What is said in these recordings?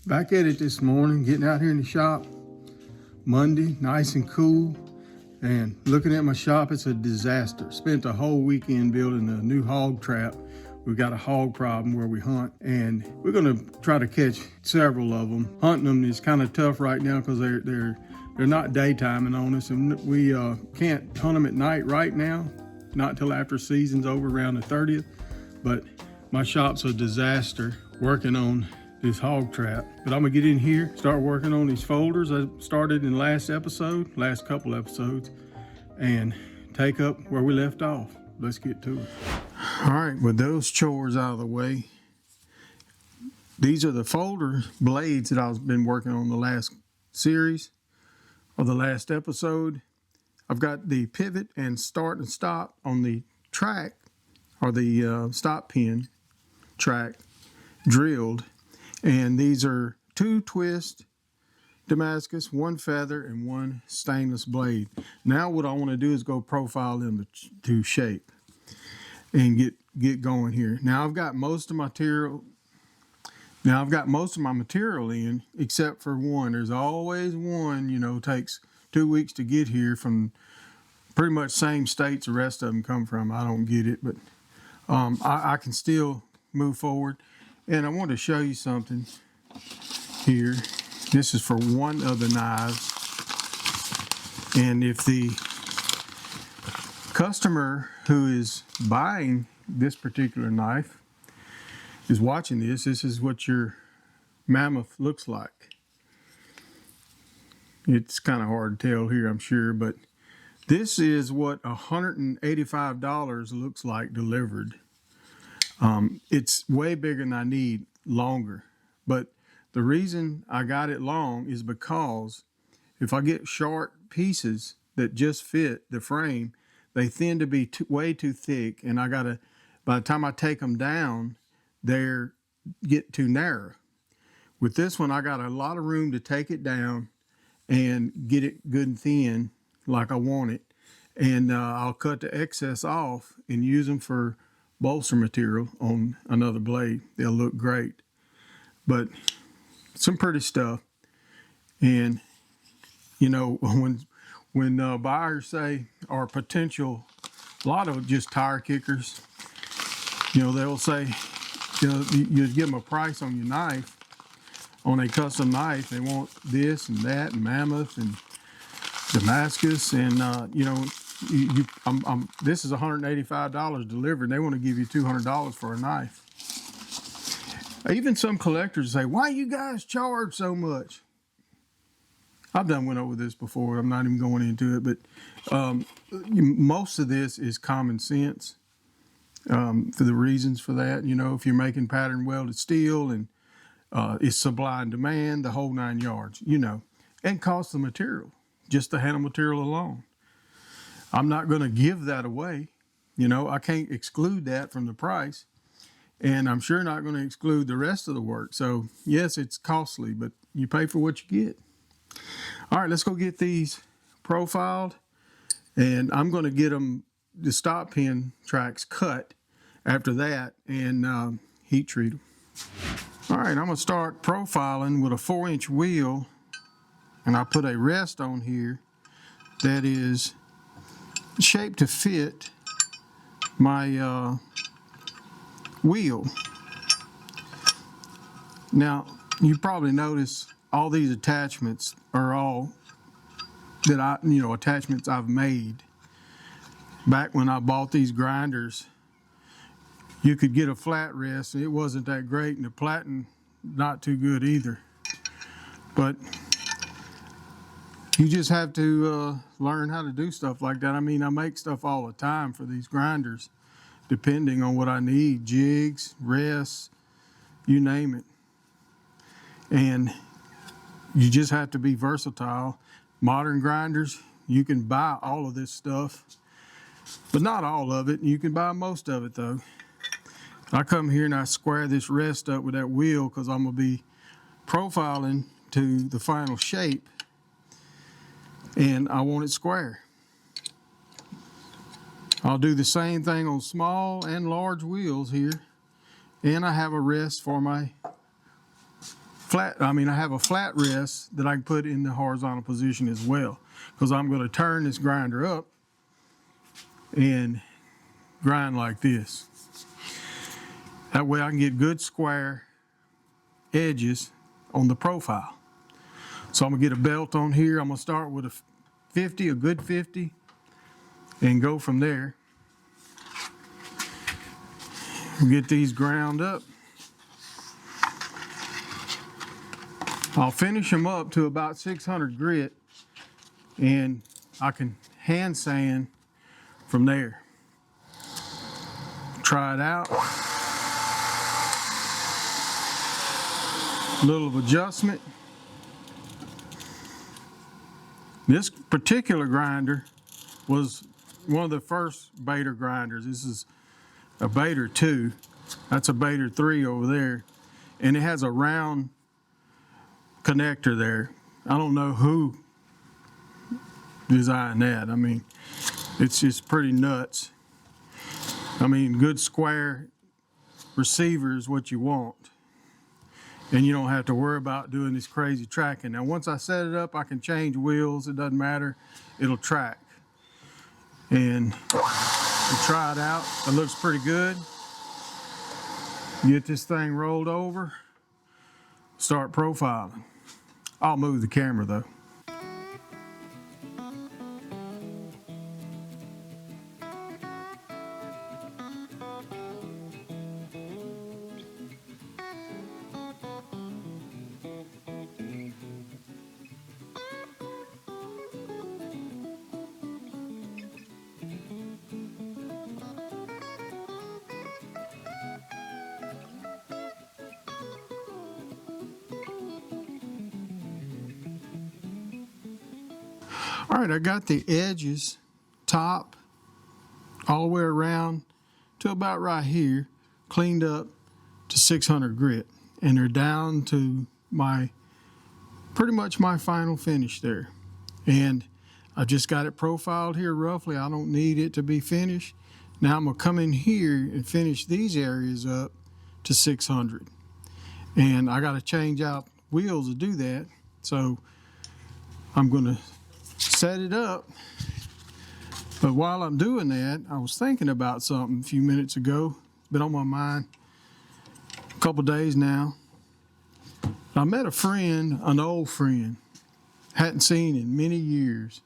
Back at it this morning, getting out here in the shop. Monday, nice and cool. And looking at my shop, it's a disaster. Spent the whole weekend building a new hog trap. We've got a hog problem where we hunt, and we're gonna try to catch several of them. Hunting them is kind of tough right now because they're not daytiming on us, and we can't hunt them at night right now, not until after season's over around the 30th. But my shop's a disaster working on this hog trap. But I'm gonna get in here, start working on these folders I started in the last couple episodes, and take up where we left off. Let's get to it. All right, with those chores out of the way, these are the folder blades that I've been working on the last series or the last episode. I've got the pivot and start and stop on the track, or the stop pin track, drilled. And these are 2 twist Damascus, 1 feather, and 1 stainless blade. Now what I want to do is go profile them to shape and get going here. Now I've got most of my material. Now I've got most of my material in, except for one. There's always one, takes 2 weeks to get here from pretty much same states the rest of them come from. I don't get it, but I can still move forward. And I want to show you something here. This is for one of the knives. And if the customer who is buying this particular knife is watching this is what your mammoth looks like. It's kind of hard to tell here, I'm sure, but this is what $185 looks like delivered. It's way bigger than I need, longer. But the reason I got it long is because if I get short pieces that just fit the frame, they tend to be way too thick, and by the time I take them down, they get too narrow. With this one, I got a lot of room to take it down and get it good and thin like I want it. And I'll cut the excess off and use them for bolster material on another blade. They'll look great. But some pretty stuff. And when buyers say, or potential, a lot of just tire kickers, they'll say, you give them a price on your knife, on a custom knife. They want this and that and mammoth and Damascus, and this is $185 delivered, and they want to give you $200 for a knife. Even some collectors say, why you guys charge so much? I've went over this before. I'm not even going into it, but most of this is common sense for the reasons for that. If you're making pattern welded steel and it's supply and demand, the whole 9 yards, and cost of material, just the handle material alone. I'm not going to give that away. I can't exclude that from the price, and I'm sure not going to exclude the rest of the work. So yes, it's costly, but you pay for what you get. All right, let's go get these profiled, and I'm going to get the stop pin tracks cut after that and heat treat them. All right, I'm going to start profiling with a 4-inch wheel, and I put a rest on here that is shaped to fit my wheel. Now, you probably notice all these attachments are all that attachments I've made. Back when I bought these grinders, you could get a flat rest, and it wasn't that great, and the platen not too good either. But you just have to learn how to do stuff like that. I mean, I make stuff all the time for these grinders, depending on what I need, jigs, rests, you name it. And you just have to be versatile. Modern grinders, you can buy all of this stuff, but not all of it. You can buy most of it though. I come here and I square this rest up with that wheel because I'm gonna be profiling to the final shape, and I want it square. I'll do the same thing on small and large wheels here, and I have a rest for my I have a flat rest that I can put in the horizontal position as well, because I'm going to turn this grinder up and grind like this. That way I can get good square edges on the profile. So I'm gonna get a belt on here. I'm gonna start with a 50, a good 50, and go from there. Get these ground up. I'll finish them up to about 600 grit, and I can hand sand from there. Try it out. A little of adjustment. This particular grinder was one of the first Bader grinders. This is a Bader 2. That's a Bader 3 over there. And it has a round connector there. I don't know who designed that. I mean, it's just pretty nuts. I mean, good square receiver is what you want. And you don't have to worry about doing this crazy tracking. Now, once I set it up, I can change wheels. It doesn't matter. It'll track. And we'll try it out. It looks pretty good. Get this thing rolled over. Start profiling. I'll move the camera though. All right, I got the edges, top, all the way around to about right here, cleaned up to 600 grit. And they're down to pretty much my final finish there. And I just got it profiled here roughly. I don't need it to be finished. Now I'm gonna come in here and finish these areas up to 600. And I gotta change out wheels to do that. So I'm gonna set it up. But while I'm doing that, I was thinking about something a few minutes ago. It's been on my mind a couple days now. I met a friend, an old friend, hadn't seen in many years.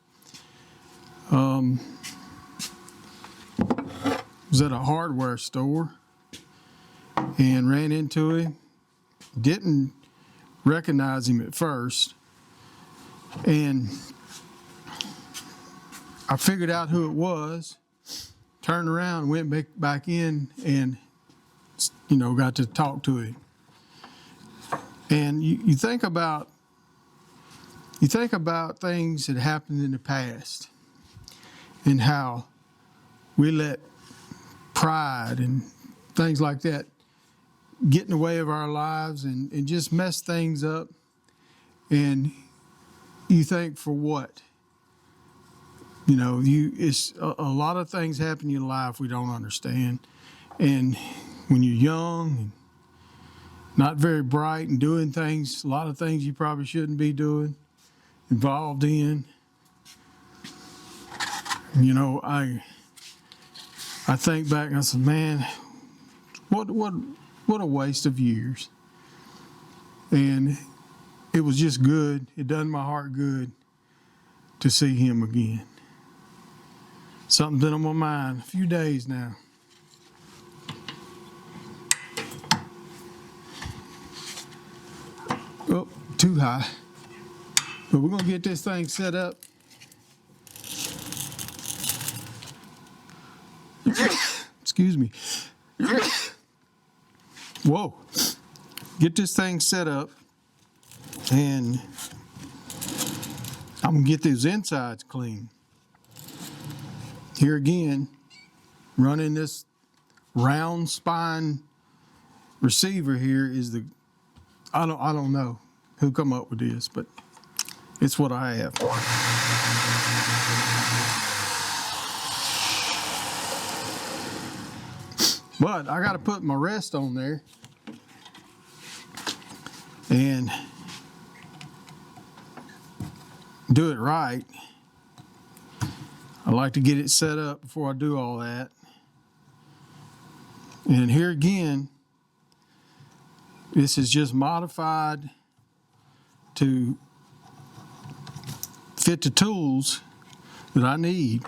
Was at a hardware store and ran into him. Didn't recognize him at first. And I figured out who it was, turned around, went back in, and got to talk to him. And you think about things that happened in the past and how we let pride and things like that get in the way of our lives and just mess things up. And you think, for what? It's a lot of things happen in your life we don't understand. And when you're young and not very bright and doing things, a lot of things you probably shouldn't be doing, involved in. I think back and I said, man, what a waste of years. And it was just good. It done my heart good to see him again. Something's been on my mind a few days now. Oh, too high. But we're going to get this thing set up. Excuse me. Whoa. Get this thing set up, and I'm going to get these insides clean. Here again, running this round spine receiver here is I don't know who come up with this, but it's what I have. But I got to put my rest on there. and do it right. I like to get it set up before I do all that. And here again, this is just modified to fit the tools that I need.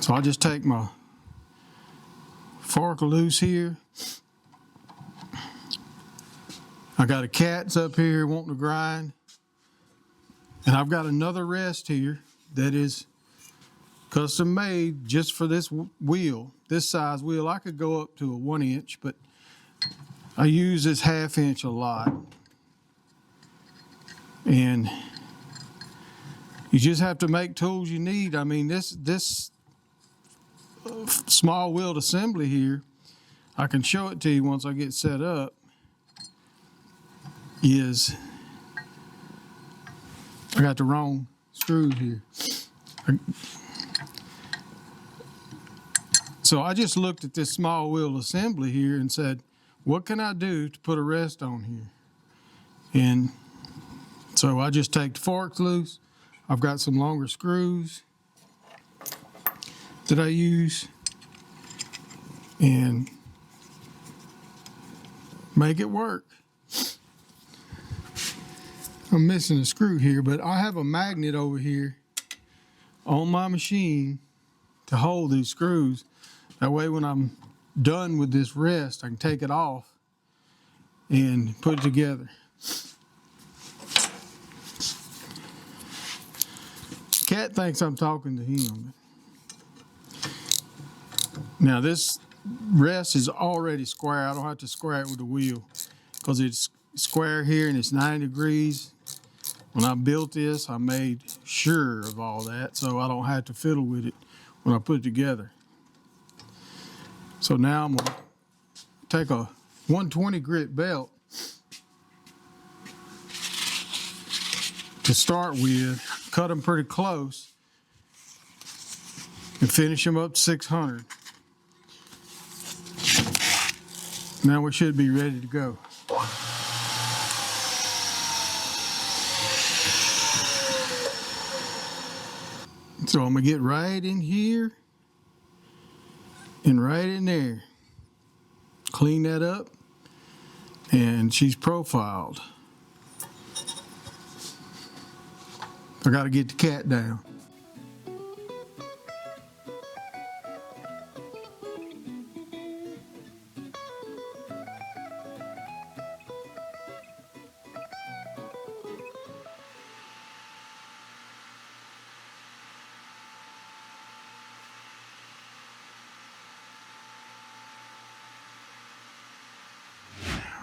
So I'll just take my fork loose here. I got a cat's up here wanting to grind. And I've got another rest here that is custom made just for this wheel, this size wheel. I could go up to a 1 inch, but I use this 1/2 inch a lot. And you just have to make tools you need. I mean, this small wheeled assembly here, I can show it to you once I get set up, is, I got the wrong screws here. So I just looked at this small wheel assembly here and said, what can I do to put a rest on here? And so I just take the forks loose. I've got some longer screws that I use and make it work. I'm missing a screw here, but I have a magnet over here on my machine to hold these screws. That way when I'm done with this rest, I can take it off and put it together. Cat thinks I'm talking to him. Now this rest is already square. I don't have to square it with the wheel because it's square here and it's 90 degrees. When I built this, I made sure of all that so I don't have to fiddle with it when I put it together. So now I'm gonna take a 120 grit belt to start with, cut them pretty close, and finish them up to 600. Now we should be ready to go. So I'm gonna get right in here and right in there. Clean that up, and she's profiled. I gotta get the cat down.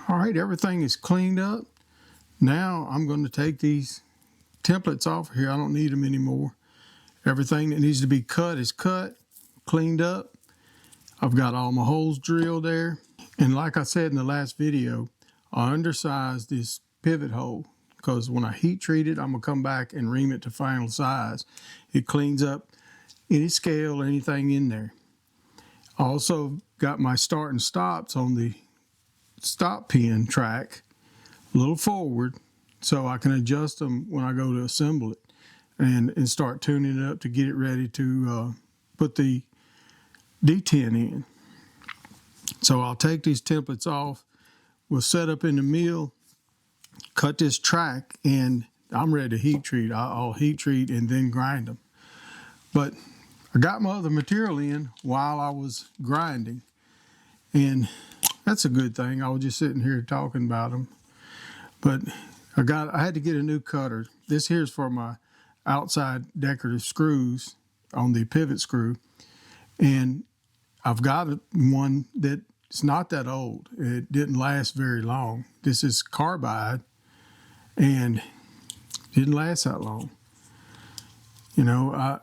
All right, everything is cleaned up. Now I'm going to take these templates off here. I don't need them anymore. Everything that needs to be cut is cut, cleaned up. I've got all my holes drilled there. And like I said in the last video, I undersized this pivot hole because when I heat treat it, I'm gonna come back and ream it to final size. It cleans up any scale or anything in there. I also got my start and stops on the stop pin track a little forward so I can adjust them when I go to assemble it and start tuning it up to get it ready to put the D10 in. So I'll take these templates off, we'll set up in the mill, cut this track, and I'm ready to heat treat. I'll heat treat and then grind them. But I got my other material in while I was grinding, and that's a good thing. I was just sitting here talking about them. But I had to get a new cutter. This here's for my outside decorative screws on the pivot screw. And I've got one that's not that old. It didn't last very long. This is carbide and didn't last that long. You know,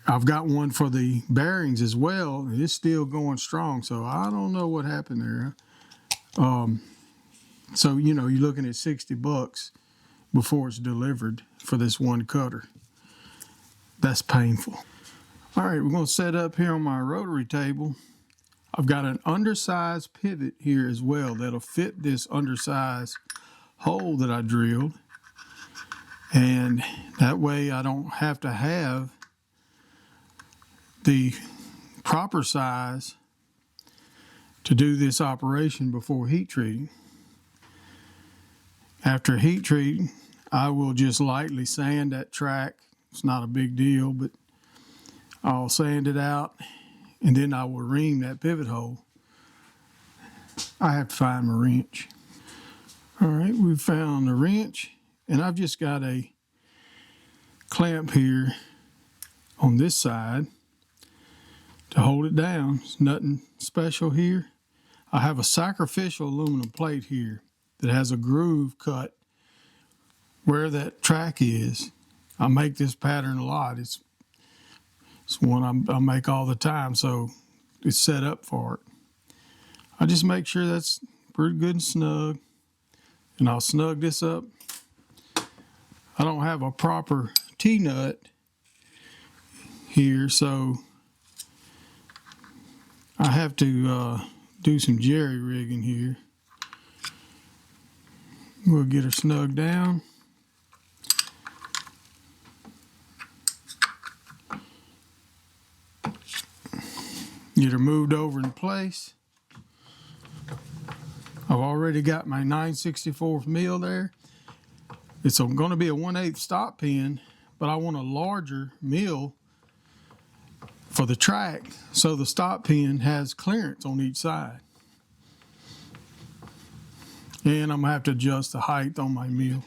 I've got one for the bearings as well, and it's still going strong, so I don't know what happened there. So, you know, you're looking at $60 before it's delivered for this one cutter. That's painful. All right, we're going to set up here on my rotary table. I've got an undersized pivot here as well that'll fit this undersized hole that I drilled, and that way I don't have to have the proper size to do this operation before heat treating. After heat treating, I will just lightly sand that track. It's not a big deal, but I'll sand it out, and then I will ream that pivot hole. I have to find my wrench. All right, we've found the wrench, and I've just got a clamp here on this side to hold it down. There's nothing special here. I have a sacrificial aluminum plate here that has a groove cut where that track is. I make this pattern a lot. It's one I make all the time, so it's set up for it. I just make sure that's pretty good and snug, and I'll snug this up. I don't have a proper T-nut here, so I have to do some jerry rigging here. We'll get her snug down. Get her moved over in place. I've already got my 9/64 mill there. It's going to be a 1/8 stop pin, but I want a larger mill for the track so the stop pin has clearance on each side. And I'm going to have to adjust the height on my mill.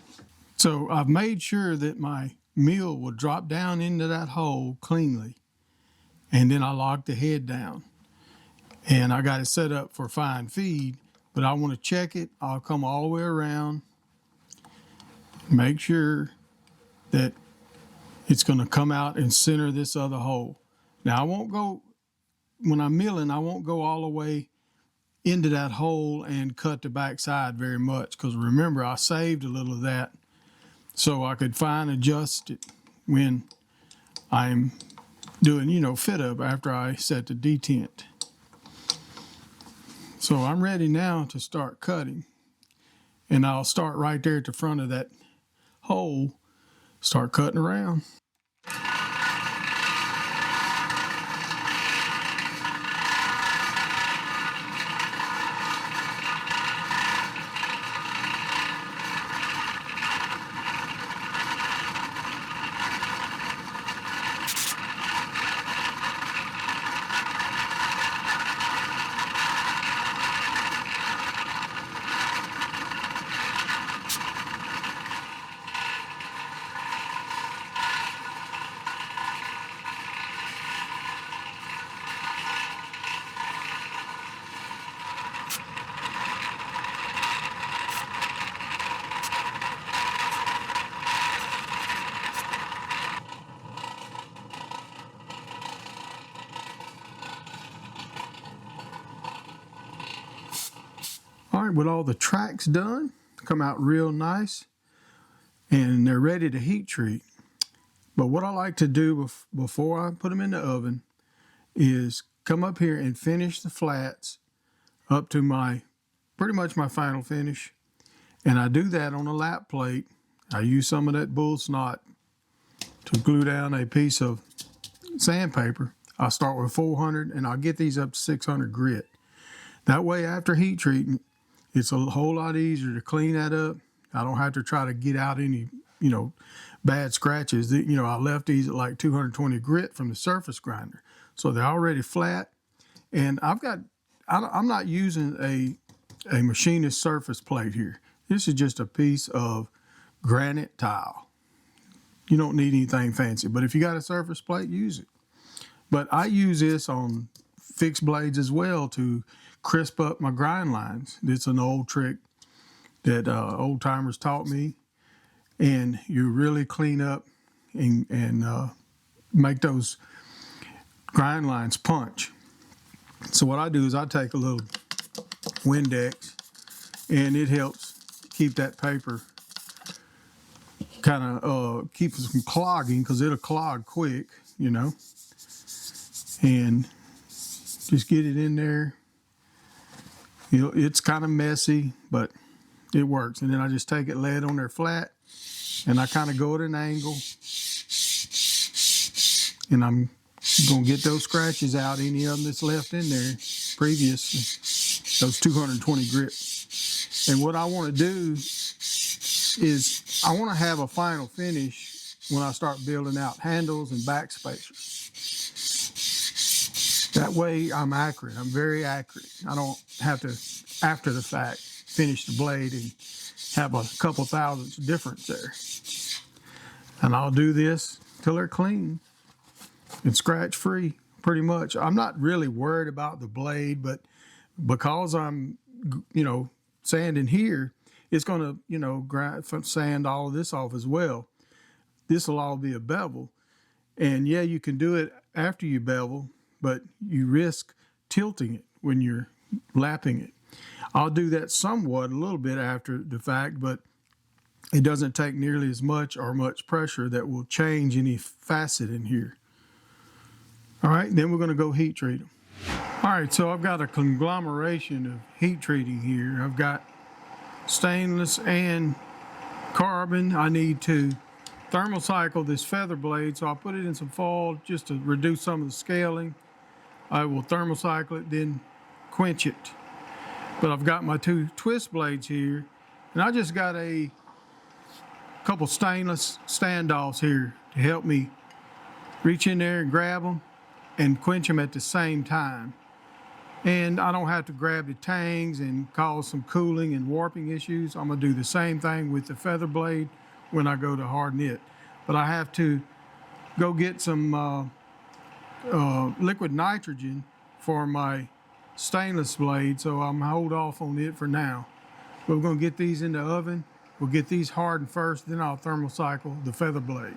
So I've made sure that my mill will drop down into that hole cleanly. And then I lock the head down. And I got it set up for fine feed, but I want to check it. I'll come all the way around, make sure that it's going to come out and center this other hole. Now I won't go, when I'm milling, I won't go all the way into that hole and cut the back side very much, because remember, I saved a little of that so I could fine adjust it when I'm doing, fit up after I set the detent. So I'm ready now to start cutting, and I'll start right there at the front of that hole, start cutting around. All right, with all the tracks done, come out real nice, and they're ready to heat treat. But what I like to do before I put them in the oven is come up here and finish the flats up to pretty much my final finish. And I do that on a lap plate. I use some of that bull snot to glue down a piece of sandpaper. I start with 400, and I'll get these up to 600 grit. That way, after heat treating, it's a whole lot easier to clean that up. I don't have to try to get out any, bad scratches. I left these at like 220 grit from the surface grinder. So they're already flat. And I'm not using a machinist surface plate here. This is just a piece of granite tile. You don't need anything fancy, but if you got a surface plate, use it. But I use this on fixed blades as well to crisp up my grind lines. It's an old trick that old timers taught me, and you really clean up and make those grind lines punch. So what I do is I take a little Windex, and it helps keep that paper kind of keep it from clogging, because it'll clog quick, and just get it in there. It's kind of messy, but it works. And then I just take it, lay it on there flat, and I kind of go at an angle, and I'm gonna get those scratches out, any of them that's left in there previously, those 220 grips. And what I want to do is I want to have a final finish when I start building out handles and back spacers. That way I'm accurate. I'm very accurate. I don't have to, after the fact, finish the blade and have a couple thousandths difference there. And I'll do this till they're clean and scratch free, pretty much. I'm not really worried about the blade, but because I'm, sanding here, it's gonna, sand all of this off as well. This will all be a bevel. And yeah, you can do it after you bevel, but you risk tilting it when you're lapping it. I'll do that somewhat, a little bit after the fact, but it doesn't take nearly as much or much pressure that will change any facet in here. All right, then we're gonna go heat treat them. All right, so I've got a conglomeration of heat treating here. I've got stainless and carbon. I need to thermocycle this feather blade, so I'll put it in some foil just to reduce some of the scaling. I will thermocycle it, then quench it. But I've got my 2 twist blades here, and I just got a couple stainless standoffs here to help me reach in there and grab them and quench them at the same time. And I don't have to grab the tangs and cause some cooling and warping issues. I'm gonna do the same thing with the feather blade when I go to harden it. But I have to go get some liquid nitrogen for my stainless blade, so I'm gonna hold off on it for now. We're gonna get these in the oven. We'll get these hardened first, then I'll thermocycle the feather blade.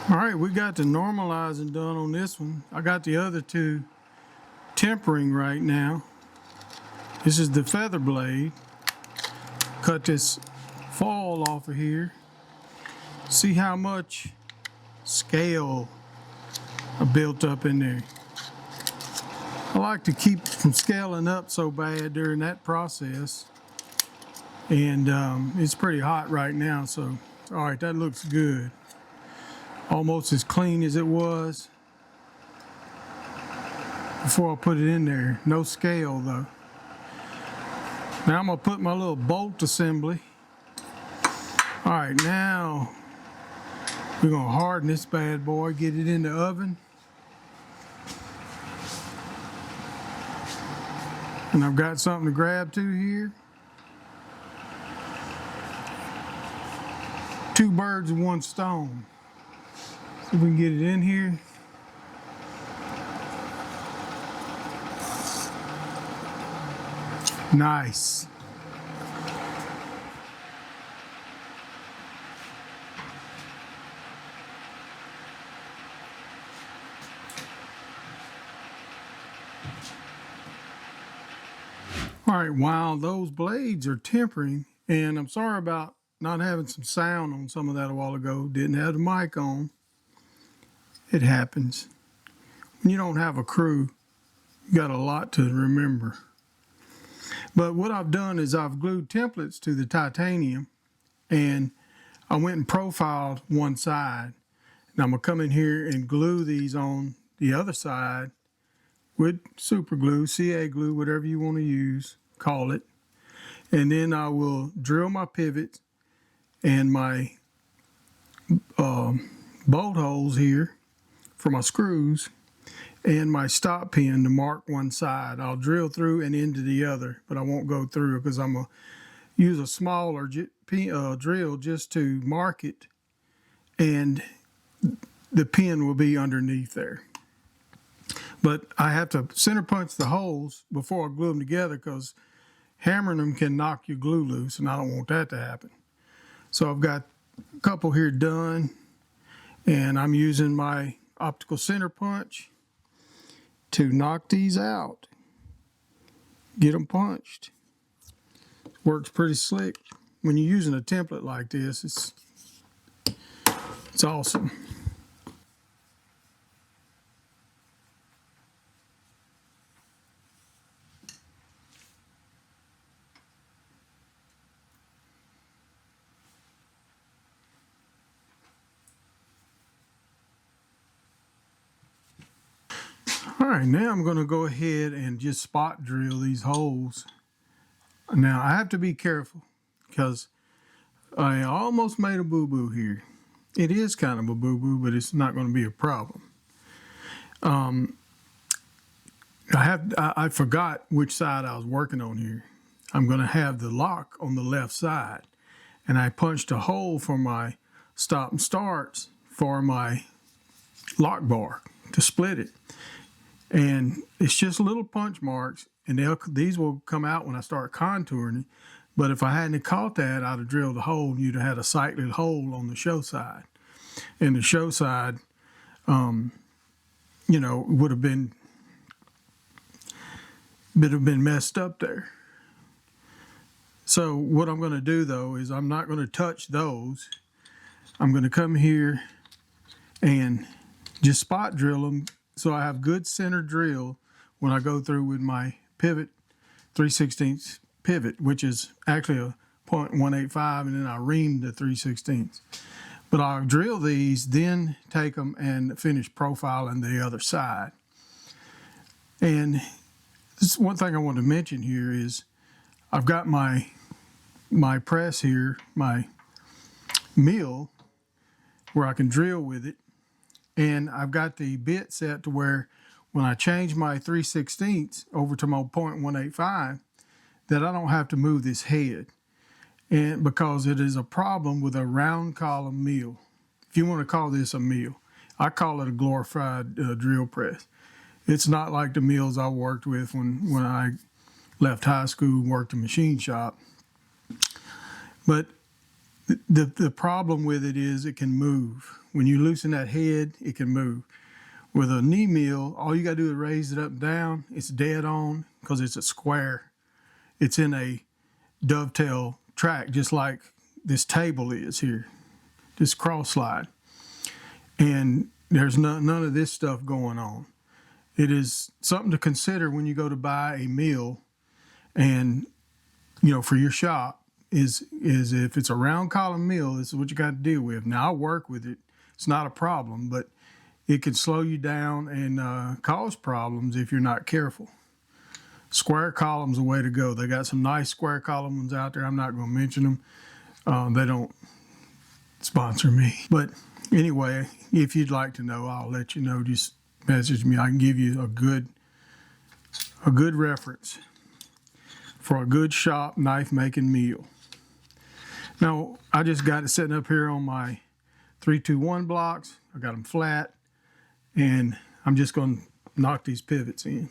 All right, we got the normalizing done on this one. I got the other 2 tempering right now. This is the feather blade. Cut this foil off of here. See how much scale I built up in there. I like to keep from scaling up so bad during that process. And it's pretty hot right now, so all right, that looks good. Almost as clean as it was before I put it in there. No scale though. Now I'm gonna put my little bolt assembly. All right, now we're gonna harden this bad boy, get it in the oven. And I've got something to grab to here. 2 birds with 1 stone. See if we can get it in here. Nice. All right, while those blades are tempering, and I'm sorry about not having some sound on some of that a while ago, didn't have the mic on. It happens. When you don't have a crew, you got a lot to remember. But what I've done is I've glued templates to the titanium, and I went and profiled one side. Now I'm gonna come in here and glue these on the other side with super glue, CA glue, whatever you want to use, call it. And then I will drill my pivots and my bolt holes here for my screws and my stop pin to mark one side. I'll drill through and into the other, but I won't go through because I'm going to use a smaller drill just to mark it, and the pin will be underneath there. But I have to center punch the holes before I glue them together because hammering them can knock your glue loose, and I don't want that to happen. So I've got a couple here done, and I'm using my optical center punch to knock these out, get them punched. Works pretty slick. When you're using a template like this, it's awesome. All right, now I'm going to go ahead and just spot drill these holes. Now I have to be careful because I almost made a boo-boo here. It is kind of a boo-boo, but it's not going to be a problem. I forgot which side I was working on here. I'm going to have the lock on the left side, and I punched a hole for my stop and starts for my lock bar to split it. And it's just little punch marks, and these will come out when I start contouring it. But if I hadn't caught that, I'd have drilled a hole, and you'd have had a sighted hole on the show side. And the show side, would have been messed up there. So what I'm going to do, though, is I'm not going to touch those. I'm going to come here and just spot drill them so I have good center drill when I go through with my pivot, 3/16 pivot, which is actually a 0.185, and then I ream the 3/16. But I'll drill these, then take them and finish profiling the other side. And this one thing I want to mention here is I've got my press here, my mill, where I can drill with it. And I've got the bit set to where when I change my 3/16 over to my 0.185, that I don't have to move this head. And because it is a problem with a round column mill. If you want to call this a mill, I call it a glorified drill press. It's not like the mills I worked with when I left high school and worked a machine shop. But the problem with it is it can move. When you loosen that head, it can move. With a knee mill, all you got to do is raise it up and down. It's dead on because it's a square. It's in a dovetail track, just like this table is here, this cross slide. And there's none of this stuff going on. It is something to consider when you go to buy a mill, and for your shop, is if it's a round column mill, this is what you got to deal with. Now I work with it. It's not a problem, but it can slow you down and cause problems if you're not careful. Square column's the way to go. They got some nice square column ones out there. I'm not going to mention them. They don't sponsor me. But anyway, if you'd like to know, I'll let you know. Just message me. I can give you a good reference for a good shop knife making mill. Now, I just got it sitting up here on my 321 blocks. I got them flat, and I'm just going to knock these pivots in.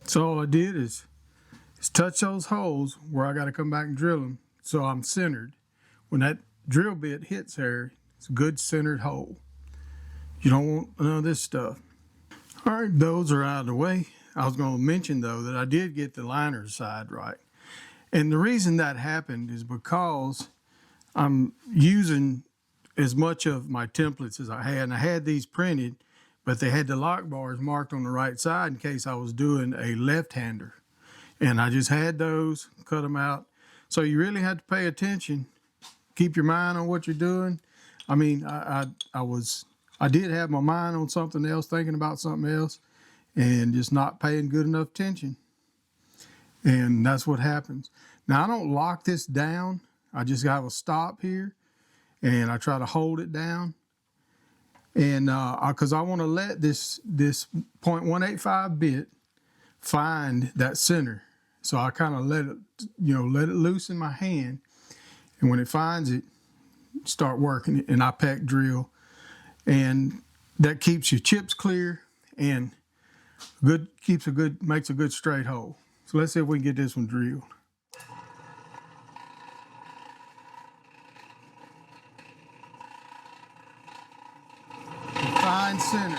So all I did is touch those holes where I got to come back and drill them so I'm centered. When that drill bit hits there, it's a good centered hole. You don't want none of this stuff. All right, those are out of the way. I was going to mention, though, that I did get the liner side right. And the reason that happened is because I'm using as much of my templates as I had. And I had these printed, but they had the lock bars marked on the right side in case I was doing a left-hander. And I just had those, cut them out. So you really had to pay attention, keep your mind on what you're doing. I mean, I did have my mind on something else, thinking about something else, and just not paying good enough attention. And that's what happens. Now, I don't lock this down. I just have a stop here, and I try to hold it down. And because I want to let this 0.185 bit find that center. So I kind of let it loose in my hand. And when it finds it, start working it, and I pack drill. And that keeps your chips clear and makes a good straight hole. So let's see if we can get this one drilled. Fine center.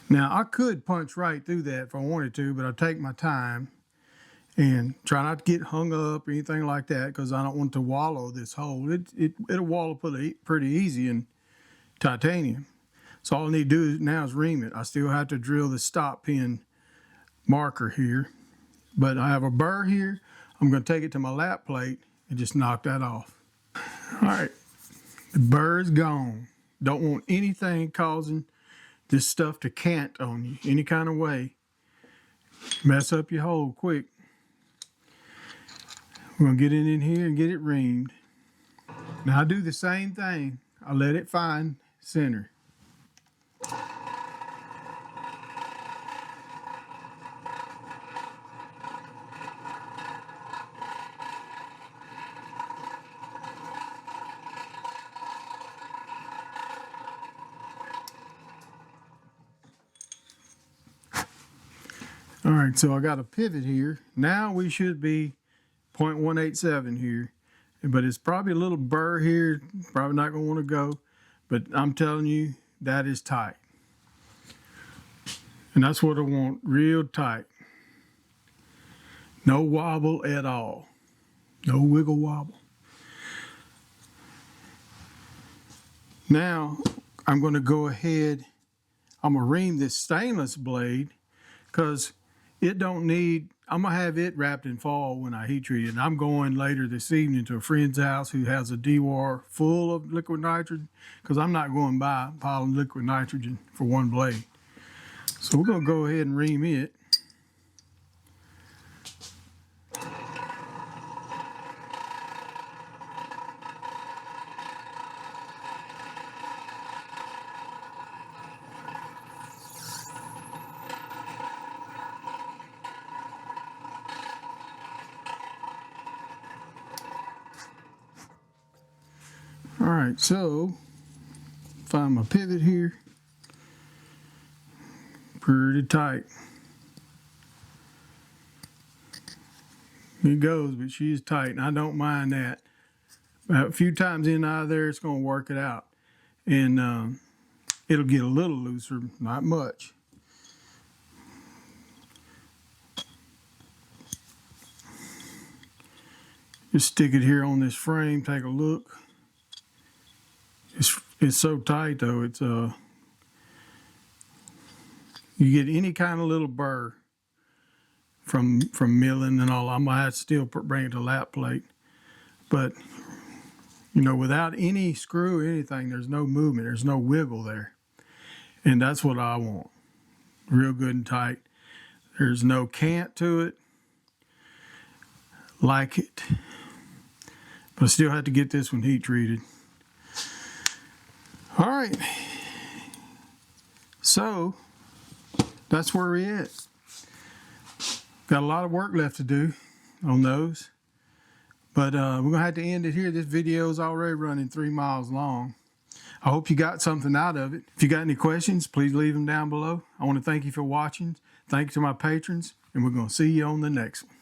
Now, I could punch right through that if I wanted to, but I take my time and try not to get hung up or anything like that, because I don't want to wallow this hole. It'll wallow pretty easy in titanium. So all I need to do now is ream it. I still have to drill the stop pin marker here, but I have a burr here. I'm going to take it to my lap plate and just knock that off. All right, the burr is gone. Don't want anything causing this stuff to cant on you any kind of way. Mess up your hole quick. We're gonna get it in here and get it reamed. Now I do the same thing. I let it find center. All right, so I got a pivot here. Now we should be 0.187 here, but it's probably a little burr here. Probably not gonna want to go, but I'm telling you, that is tight. And that's what I want, real tight. No wobble at all. No wiggle wobble. Now, I'm gonna go ahead, I'm gonna ream this stainless blade because it don't need, I'm gonna have it wrapped in foil when I heat treat it. And I'm going later this evening to a friend's house who has a dewar full of liquid nitrogen, because I'm not going by piling liquid nitrogen for one blade. So we're gonna go ahead and ream it. All right, so find my pivot here. Pretty tight. It goes, but she's tight, and I don't mind that. A few times in and out of there, it's going to work it out. And it'll get a little looser, not much. Just stick it here on this frame, take a look. It's so tight though, it's you get any kind of little burr from milling and all. I'm gonna have to still bring it to lap plate, but you know, without any screw or anything, there's no movement, there's no wiggle there, and that's what I want. Real good and tight. There's no cant to it. Like it, but I still have to get this one heat treated. All right, so that's where we're at. Got a lot of work left to do on those, but we're gonna have to end it here. This video is already running 3 miles long. I hope you got something out of it. If you got any questions, please leave them down below. I want to thank you for watching. Thank you to my patrons, and we're going to see you on the next one.